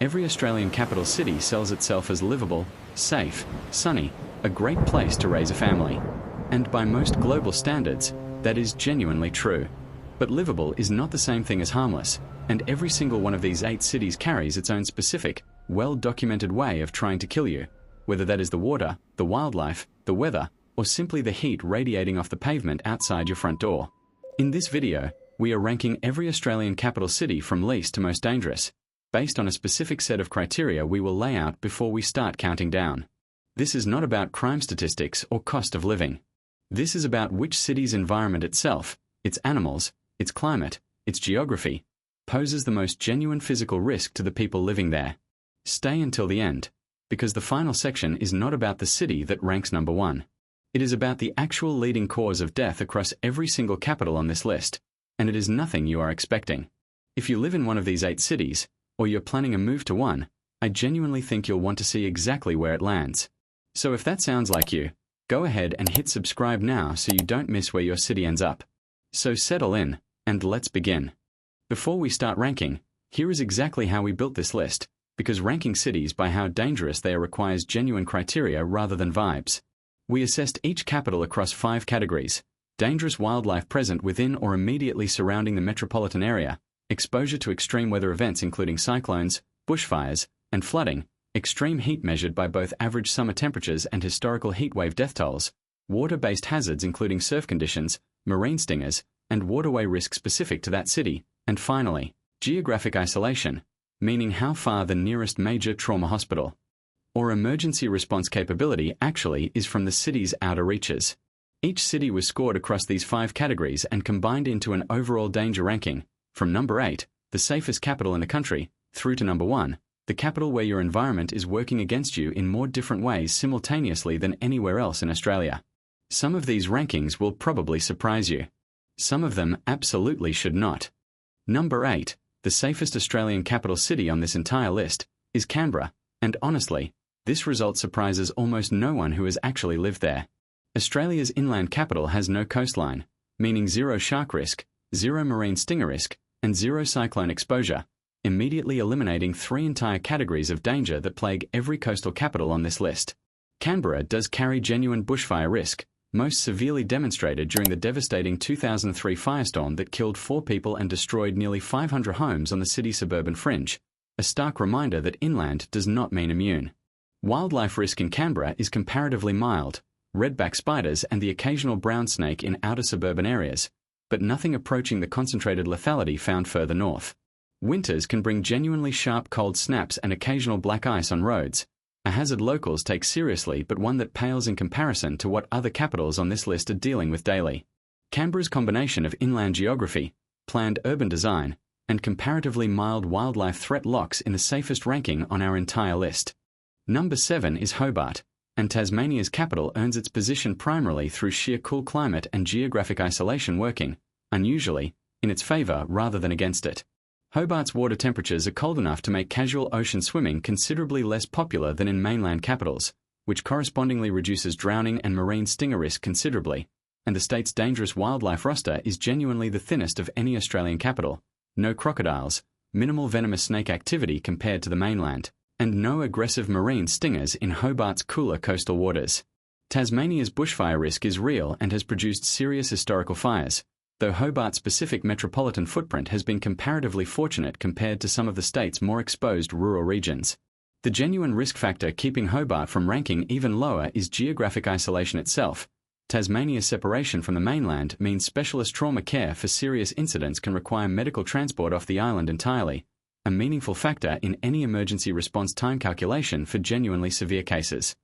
Every Australian capital city sells itself as livable, safe, sunny, a great place to raise a family. And by most global standards, that is genuinely true. But livable is not the same thing as harmless, and every single one of these 8 cities carries its own specific, well-documented way of trying to kill you, whether that is the water, the wildlife, the weather, or simply the heat radiating off the pavement outside your front door. In this video, we are ranking every Australian capital city from least to most dangerous, based on a specific set of criteria we will lay out before we start counting down. This is not about crime statistics or cost of living. This is about which city's environment itself, its animals, its climate, its geography, poses the most genuine physical risk to the people living there. Stay until the end, because the final section is not about the city that ranks number 1. It is about the actual leading cause of death across every single capital on this list, and it is nothing you are expecting. If you live in one of these 8 cities, or you're planning a move to one, I genuinely think you'll want to see exactly where it lands. So if that sounds like you, go ahead and hit subscribe now so you don't miss where your city ends up. So settle in, and let's begin. Before we start ranking, here is exactly how we built this list, because ranking cities by how dangerous they are requires genuine criteria rather than vibes. We assessed each capital across 5 categories: dangerous wildlife present within or immediately surrounding the metropolitan area, exposure to extreme weather events including cyclones, bushfires, and flooding, extreme heat measured by both average summer temperatures and historical heatwave death tolls, water-based hazards including surf conditions, marine stingers, and waterway risk specific to that city, and finally, geographic isolation, meaning how far the nearest major trauma hospital or emergency response capability actually is from the city's outer reaches. Each city was scored across these 5 categories and combined into an overall danger ranking, from number 8, the safest capital in the country, through to number 1, the capital where your environment is working against you in more different ways simultaneously than anywhere else in Australia. Some of these rankings will probably surprise you. Some of them absolutely should not. Number 8, the safest Australian capital city on this entire list, is Canberra, and honestly, this result surprises almost no one who has actually lived there. Australia's inland capital has no coastline, meaning zero shark risk, zero marine stinger risk, and zero cyclone exposure, immediately eliminating 3 entire categories of danger that plague every coastal capital on this list. Canberra does carry genuine bushfire risk, most severely demonstrated during the devastating 2003 firestorm that killed 4 people and destroyed nearly 500 homes on the city's suburban fringe, a stark reminder that inland does not mean immune. Wildlife risk in Canberra is comparatively mild, redback spiders and the occasional brown snake in outer suburban areas, but nothing approaching the concentrated lethality found further north. Winters can bring genuinely sharp cold snaps and occasional black ice on roads, a hazard locals take seriously but one that pales in comparison to what other capitals on this list are dealing with daily. Canberra's combination of inland geography, planned urban design, and comparatively mild wildlife threat locks in the safest ranking on our entire list. Number 7 is Hobart, and Tasmania's capital earns its position primarily through sheer cool climate and geographic isolation working, unusually, in its favour rather than against it. Hobart's water temperatures are cold enough to make casual ocean swimming considerably less popular than in mainland capitals, which correspondingly reduces drowning and marine stinger risk considerably, and the state's dangerous wildlife roster is genuinely the thinnest of any Australian capital. No crocodiles, minimal venomous snake activity compared to the mainland, and no aggressive marine stingers in Hobart's cooler coastal waters. Tasmania's bushfire risk is real and has produced serious historical fires, though Hobart's specific metropolitan footprint has been comparatively fortunate compared to some of the state's more exposed rural regions. The genuine risk factor keeping Hobart from ranking even lower is geographic isolation itself. Tasmania's separation from the mainland means specialist trauma care for serious incidents can require medical transport off the island entirely, a meaningful factor in any emergency response time calculation for genuinely severe cases.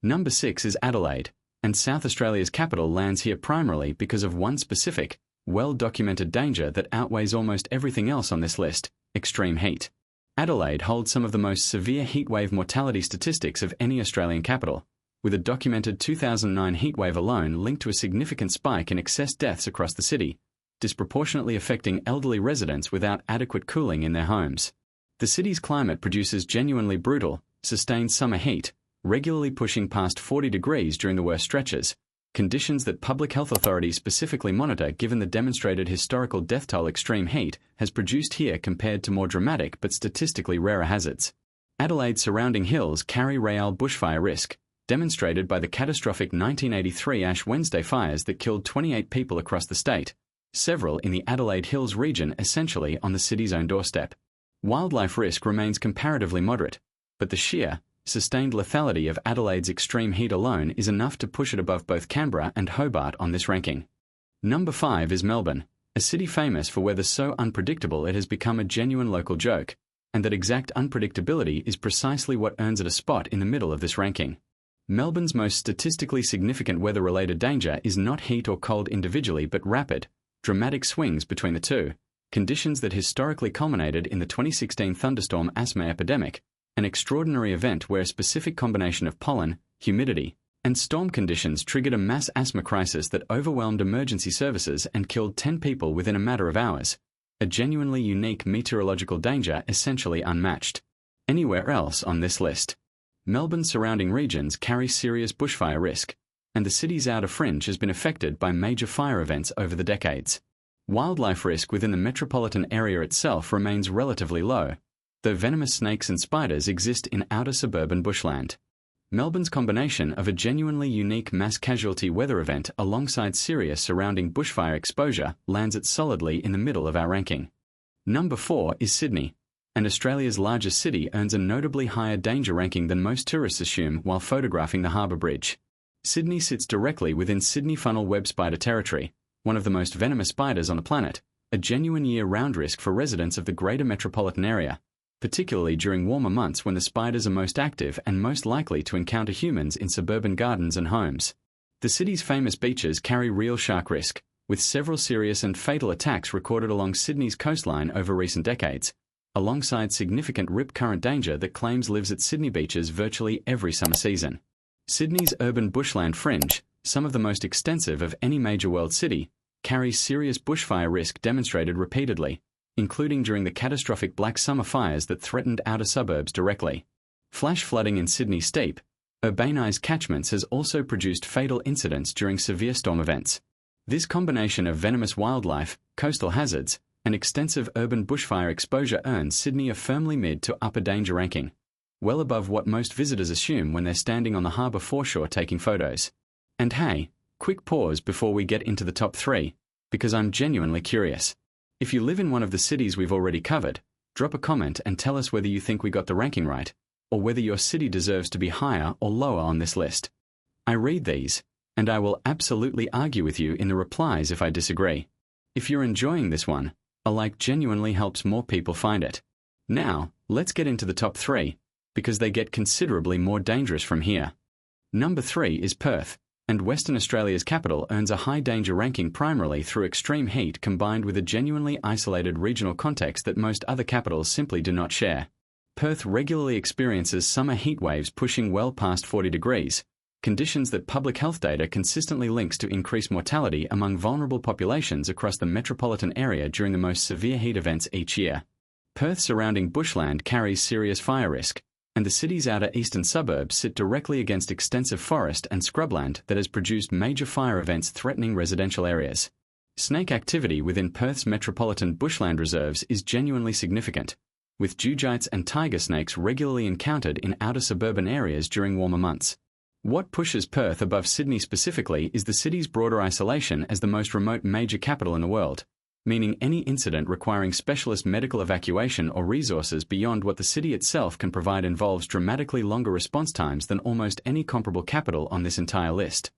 Number 6 is Adelaide, and South Australia's capital lands here primarily because of one specific, well-documented danger that outweighs almost everything else on this list: extreme heat. Adelaide holds some of the most severe heatwave mortality statistics of any Australian capital, with a documented 2009 heatwave alone linked to a significant spike in excess deaths across the city, disproportionately affecting elderly residents without adequate cooling in their homes. The city's climate produces genuinely brutal, sustained summer heat, regularly pushing past 40 degrees during the worst stretches, conditions that public health authorities specifically monitor given the demonstrated historical death toll extreme heat has produced here compared to more dramatic but statistically rarer hazards. Adelaide's surrounding hills carry real bushfire risk, demonstrated by the catastrophic 1983 Ash Wednesday fires that killed 28 people across the state, several in the Adelaide Hills region essentially on the city's own doorstep. Wildlife risk remains comparatively moderate, but the sheer, sustained lethality of Adelaide's extreme heat alone is enough to push it above both Canberra and Hobart on this ranking. Number 5 is Melbourne, a city famous for weather so unpredictable it has become a genuine local joke, and that exact unpredictability is precisely what earns it a spot in the middle of this ranking. Melbourne's most statistically significant weather-related danger is not heat or cold individually but rapid, dramatic swings between the two, conditions that historically culminated in the 2016 thunderstorm asthma epidemic, an extraordinary event where a specific combination of pollen, humidity, and storm conditions triggered a mass asthma crisis that overwhelmed emergency services and killed 10 people within a matter of hours, a genuinely unique meteorological danger essentially unmatched anywhere else on this list. Melbourne's surrounding regions carry serious bushfire risk, and the city's outer fringe has been affected by major fire events over the decades. Wildlife risk within the metropolitan area itself remains relatively low, though venomous snakes and spiders exist in outer suburban bushland. Melbourne's combination of a genuinely unique mass casualty weather event alongside serious surrounding bushfire exposure lands it solidly in the middle of our ranking. Number 4 is Sydney, and Australia's largest city earns a notably higher danger ranking than most tourists assume while photographing the Harbour Bridge. Sydney sits directly within Sydney funnel web spider territory, one of the most venomous spiders on the planet, a genuine year-round risk for residents of the greater metropolitan area, particularly during warmer months when the spiders are most active and most likely to encounter humans in suburban gardens and homes. The city's famous beaches carry real shark risk, with several serious and fatal attacks recorded along Sydney's coastline over recent decades, alongside significant rip current danger that claims lives at Sydney beaches virtually every summer season. Sydney's urban bushland fringe, some of the most extensive of any major world city, carries serious bushfire risk demonstrated repeatedly, including during the catastrophic Black Summer fires that threatened outer suburbs directly. Flash flooding in Sydney's steep, urbanized catchments has also produced fatal incidents during severe storm events. This combination of venomous wildlife, coastal hazards, and extensive urban bushfire exposure earns Sydney a firmly mid to upper danger ranking, well above what most visitors assume when they're standing on the harbour foreshore taking photos. And hey, quick pause before we get into the top 3, because I'm genuinely curious. If you live in one of the cities we've already covered, drop a comment and tell us whether you think we got the ranking right, or whether your city deserves to be higher or lower on this list. I read these, and I will absolutely argue with you in the replies if I disagree. If you're enjoying this one, a like genuinely helps more people find it. Now, let's get into the top 3, because they get considerably more dangerous from here. Number 3 is Perth, and Western Australia's capital earns a high danger ranking primarily through extreme heat combined with a genuinely isolated regional context that most other capitals simply do not share. Perth regularly experiences summer heat waves pushing well past 40 degrees, conditions that public health data consistently links to increased mortality among vulnerable populations across the metropolitan area during the most severe heat events each year. Perth's surrounding bushland carries serious fire risk, and the city's outer eastern suburbs sit directly against extensive forest and scrubland that has produced major fire events threatening residential areas. Snake activity within Perth's metropolitan bushland reserves is genuinely significant, with dewgites and tiger snakes regularly encountered in outer suburban areas during warmer months. What pushes Perth above Sydney specifically is the city's broader isolation as the most remote major capital in the world, meaning any incident requiring specialist medical evacuation or resources beyond what the city itself can provide involves dramatically longer response times than almost any comparable capital on this entire list.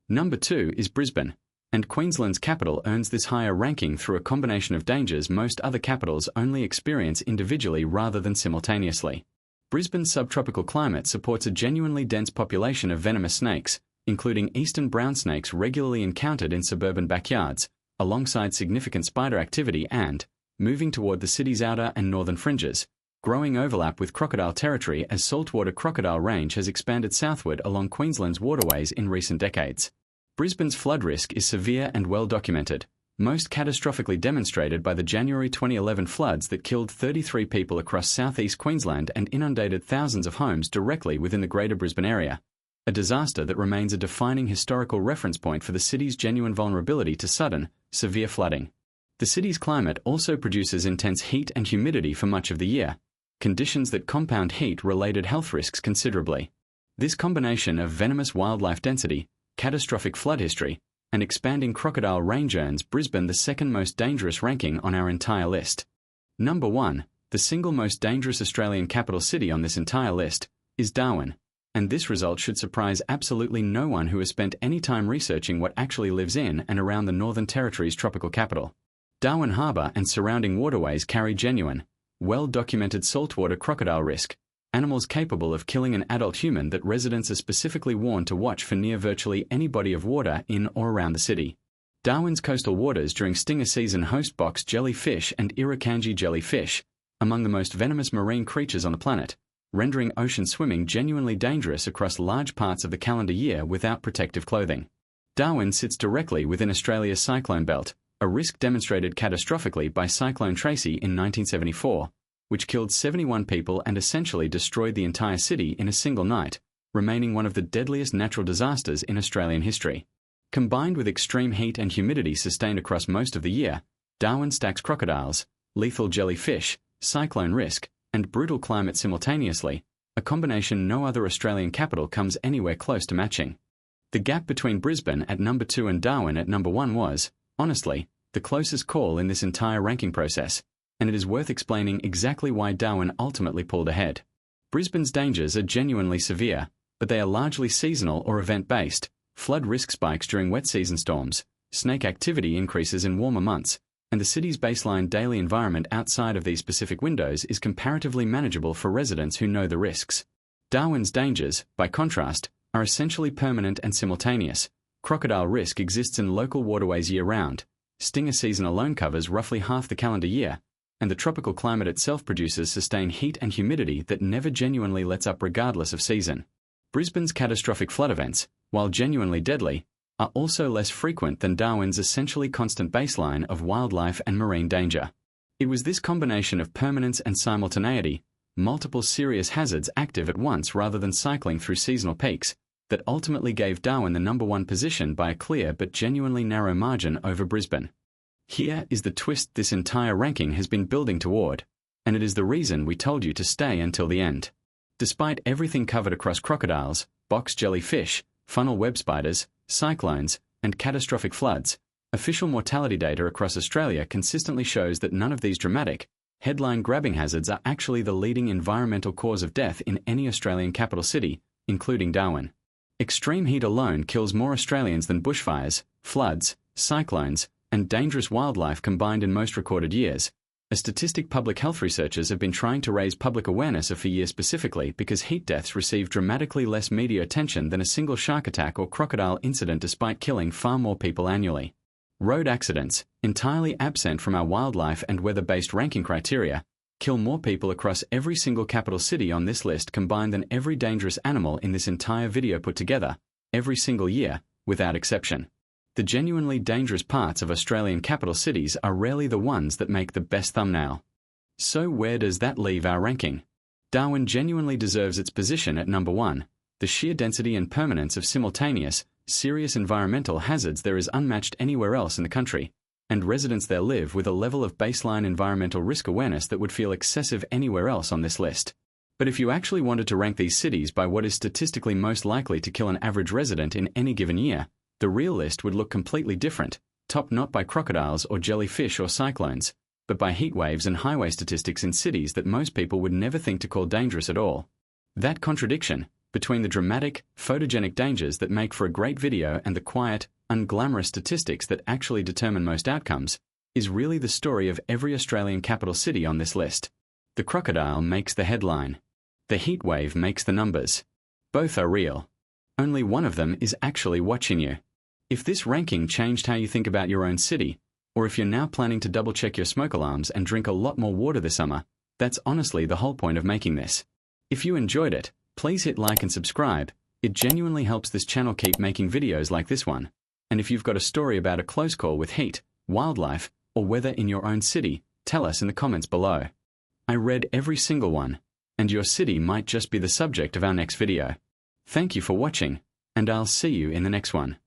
Number 2 is Brisbane, and Queensland's capital earns this higher ranking through a combination of dangers most other capitals only experience individually rather than simultaneously. Brisbane's subtropical climate supports a genuinely dense population of venomous snakes, including eastern brown snakes regularly encountered in suburban backyards, alongside significant spider activity and, moving toward the city's outer and northern fringes, growing overlap with crocodile territory as saltwater crocodile range has expanded southward along Queensland's waterways in recent decades. Brisbane's flood risk is severe and well documented, most catastrophically demonstrated by the January 2011 floods that killed 33 people across southeast Queensland and inundated thousands of homes directly within the Greater Brisbane area, a disaster that remains a defining historical reference point for the city's genuine vulnerability to sudden, severe flooding. The city's climate also produces intense heat and humidity for much of the year, conditions that compound heat-related health risks considerably. This combination of venomous wildlife density, catastrophic flood history, and expanding crocodile range earns Brisbane the second most dangerous ranking on our entire list. Number 1, the single most dangerous Australian capital city on this entire list, is Darwin, and this result should surprise absolutely no one who has spent any time researching what actually lives in and around the Northern Territory's tropical capital. Darwin Harbour and surrounding waterways carry genuine, well-documented saltwater crocodile risk, animals capable of killing an adult human that residents are specifically warned to watch for near virtually any body of water in or around the city. Darwin's coastal waters during stinger season host box jellyfish and irukandji jellyfish, among the most venomous marine creatures on the planet, rendering ocean swimming genuinely dangerous across large parts of the calendar year without protective clothing. Darwin sits directly within Australia's cyclone belt, a risk demonstrated catastrophically by Cyclone Tracy in 1974, which killed 71 people and essentially destroyed the entire city in a single night, remaining one of the deadliest natural disasters in Australian history. Combined with extreme heat and humidity sustained across most of the year, Darwin stacks crocodiles, lethal jellyfish, cyclone risk, and brutal climate simultaneously, a combination no other Australian capital comes anywhere close to matching. The gap between Brisbane at number 2 and Darwin at number 1 was, honestly, the closest call in this entire ranking process, and it is worth explaining exactly why Darwin ultimately pulled ahead. Brisbane's dangers are genuinely severe, but they are largely seasonal or event-based. Flood risk spikes during wet season storms, snake activity increases in warmer months, and the city's baseline daily environment outside of these specific windows is comparatively manageable for residents who know the risks. Darwin's dangers, by contrast, are essentially permanent and simultaneous. Crocodile risk exists in local waterways year-round, stinger season alone covers roughly half the calendar year, and the tropical climate itself produces sustained heat and humidity that never genuinely lets up regardless of season. Brisbane's catastrophic flood events, while genuinely deadly, are also less frequent than Darwin's essentially constant baseline of wildlife and marine danger. It was this combination of permanence and simultaneity, multiple serious hazards active at once rather than cycling through seasonal peaks, that ultimately gave Darwin the number 1 position by a clear but genuinely narrow margin over Brisbane. Here is the twist this entire ranking has been building toward, and it is the reason we told you to stay until the end. Despite everything covered across crocodiles, box jellyfish, funnel web spiders, cyclones, and catastrophic floods, official mortality data across Australia consistently shows that none of these dramatic, headline-grabbing hazards are actually the leading environmental cause of death in any Australian capital city, including Darwin. Extreme heat alone kills more Australians than bushfires, floods, cyclones, and dangerous wildlife combined in most recorded years, a statistic public health researchers have been trying to raise public awareness of for years specifically because heat deaths receive dramatically less media attention than a single shark attack or crocodile incident despite killing far more people annually. Road accidents, entirely absent from our wildlife and weather-based ranking criteria, kill more people across every single capital city on this list combined than every dangerous animal in this entire video put together, every single year, without exception. The genuinely dangerous parts of Australian capital cities are rarely the ones that make the best thumbnail. So where does that leave our ranking? Darwin genuinely deserves its position at number 1. The sheer density and permanence of simultaneous, serious environmental hazards there is unmatched anywhere else in the country, and residents there live with a level of baseline environmental risk awareness that would feel excessive anywhere else on this list. But if you actually wanted to rank these cities by what is statistically most likely to kill an average resident in any given year, the real list would look completely different, topped not by crocodiles or jellyfish or cyclones, but by heat waves and highway statistics in cities that most people would never think to call dangerous at all. That contradiction, between the dramatic, photogenic dangers that make for a great video and the quiet, unglamorous statistics that actually determine most outcomes, is really the story of every Australian capital city on this list. The crocodile makes the headline. The heat wave makes the numbers. Both are real. Only one of them is actually watching you. If this ranking changed how you think about your own city, or if you're now planning to double-check your smoke alarms and drink a lot more water this summer, that's honestly the whole point of making this. If you enjoyed it, please hit like and subscribe. It genuinely helps this channel keep making videos like this one. And if you've got a story about a close call with heat, wildlife, or weather in your own city, tell us in the comments below. I read every single one, and your city might just be the subject of our next video. Thank you for watching, and I'll see you in the next one.